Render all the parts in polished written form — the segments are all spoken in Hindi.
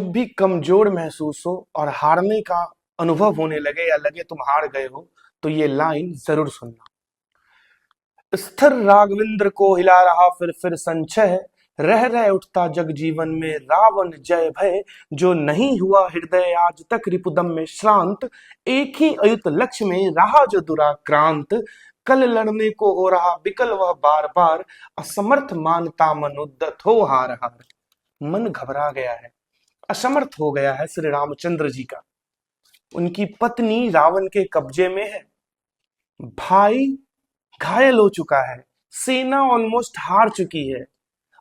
जब भी कमजोर महसूस हो और हारने का अनुभव होने लगे या लगे तुम हार गए हो, तो ये लाइन जरूर सुनना। स्थिर राघविंद्र को हिला रहा फिर संशय, रह उठता जग जीवन में रावण जय भय। जो नहीं हुआ हृदय आज तक रिपुदम में श्रांत, एक ही अयुत लक्ष्य में रहा जो दुराक्रांत। कल लड़ने को हो रहा विकल वह बार बार, असमर्थ मानता मन उद्दत हो हार हार। मन घबरा गया है, असमर्थ हो गया है श्री रामचंद्र जी का। उनकी पत्नी रावण के कब्जे में है, भाई घायल हो चुका है, सेना ऑलमोस्ट हार चुकी है,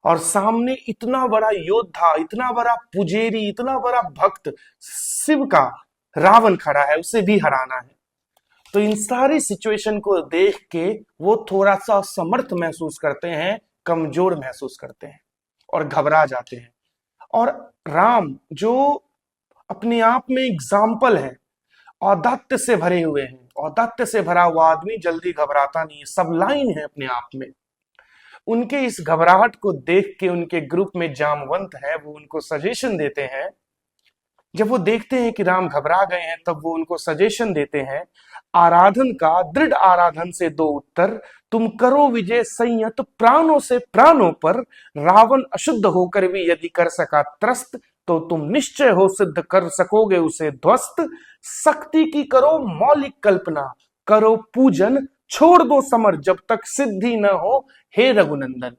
और सामने इतना बड़ा योद्धा, इतना बड़ा पुजेरी, इतना बड़ा भक्त शिव का रावण खड़ा है, उसे भी हराना है। तो इन सारी सिचुएशन को देख के वो थोड़ा सा असमर्थ महसूस करते हैं, कमजोर महसूस करते हैं और घबरा जाते हैं। और राम जो अपने आप में एग्जाम्पल है, औदात्य से भरे हुए हैं, औदात्य से भरा हुआ आदमी जल्दी घबराता नहीं है, सब लाइन है अपने आप में। उनके इस घबराहट को देख के उनके ग्रुप में जामवंत है, वो उनको सजेशन देते हैं। जब वो देखते हैं कि राम घबरा गए हैं, तब वो उनको सजेशन देते हैं, आराधन का दृढ़ आराधन से दो उत्तर, तुम करो विजय संयत प्राणों से प्राणों पर। रावण अशुद्ध होकर भी यदि कर सका त्रस्त, तो तुम निश्चय हो सिद्ध कर सकोगे उसे ध्वस्त। शक्ति की करो मौलिक कल्पना, करो पूजन छोड़ दो समर जब तक सिद्धि न हो हे रघुनंदन।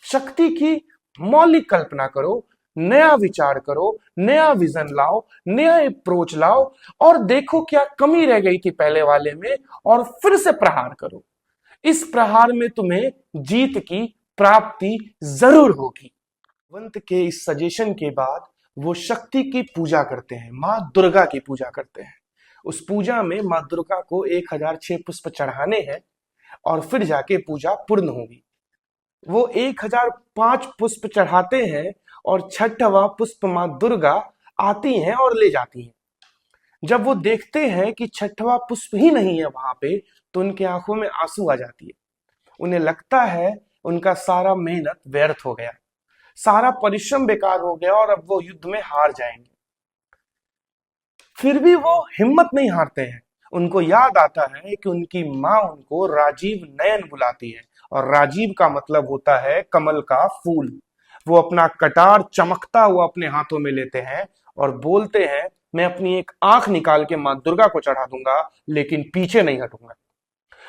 शक्ति की मौलिक कल्पना करो, नया विचार करो, नया विजन लाओ, नया अप्रोच लाओ, और देखो क्या कमी रह गई थी पहले वाले में, और फिर से प्रहार करो। इस प्रहार में तुम्हें जीत की प्राप्ति जरूर होगी। वंत के इस सजेशन के बाद वो शक्ति की पूजा करते हैं, मां दुर्गा की पूजा करते हैं। उस पूजा में मां दुर्गा को 1006 पुष्प चढ़ाने हैं और फिर जाके पूजा पूर्ण होगी। वो 1005 पुष्प चढ़ाते हैं और छठवां पुष्प मां दुर्गा आती हैं और ले जाती हैं। जब वो देखते हैं कि छठवां पुष्प ही नहीं है वहां पे, तो उनकी आंखों में आंसू आ जाती है। उन्हें लगता है उनका सारा मेहनत व्यर्थ हो गया, सारा परिश्रम बेकार हो गया और अब वो युद्ध में हार जाएंगे। फिर भी वो हिम्मत नहीं हारते हैं। उनको याद आता है कि उनकी मां उनको राजीव नयन बुलाती है, और राजीव का मतलब होता है कमल का फूल। वो अपना कटार चमकता हुआ अपने हाथों में लेते हैं और बोलते हैं, मैं अपनी एक आंख निकाल के मां दुर्गा को चढ़ा दूंगा, लेकिन पीछे नहीं हटूंगा।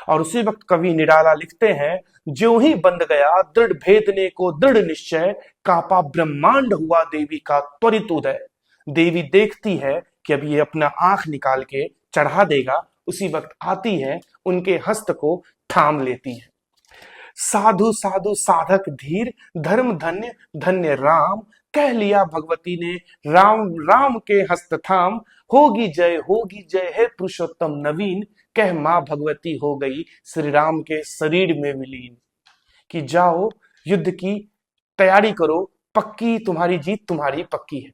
और उसी वक्त कवि निराला लिखते हैं, ज्यों ही बंद गया दृढ़ भेदने को दृढ़ निश्चय, कापा ब्रह्मांड हुआ देवी का त्वरित उदय। देवी देखती है कि अब ये अपना आंख निकाल के चढ़ा देगा, उसी वक्त आती है, उनके हस्त को थाम लेती है। साधु साधु साधक धीर, धर्म धन्य धन्य राम, कह लिया भगवती ने राम राम के हस्त थाम। होगी जय है पुरुषोत्तम नवीन, कह मां भगवती हो गई श्री राम के शरीर में विलीन। कि जाओ युद्ध की तैयारी करो, पक्की तुम्हारी जीत तुम्हारी पक्की है।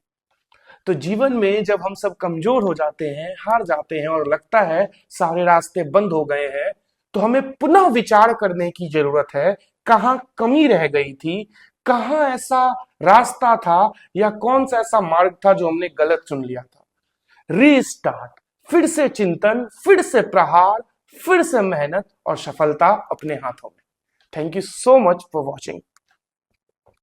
तो जीवन में जब हम सब कमजोर हो जाते हैं, हार जाते हैं और लगता है सारे रास्ते बंद हो गए हैं, तो हमें पुनः विचार करने की जरूरत है, कहां कमी रह गई थी, कहां ऐसा रास्ता था या कौन सा ऐसा मार्ग था जो हमने गलत चुन लिया था। रीस्टार्ट, फिर से चिंतन, फिर से प्रहार, फिर से मेहनत, और सफलता अपने हाथों में। Thank you so much for watching.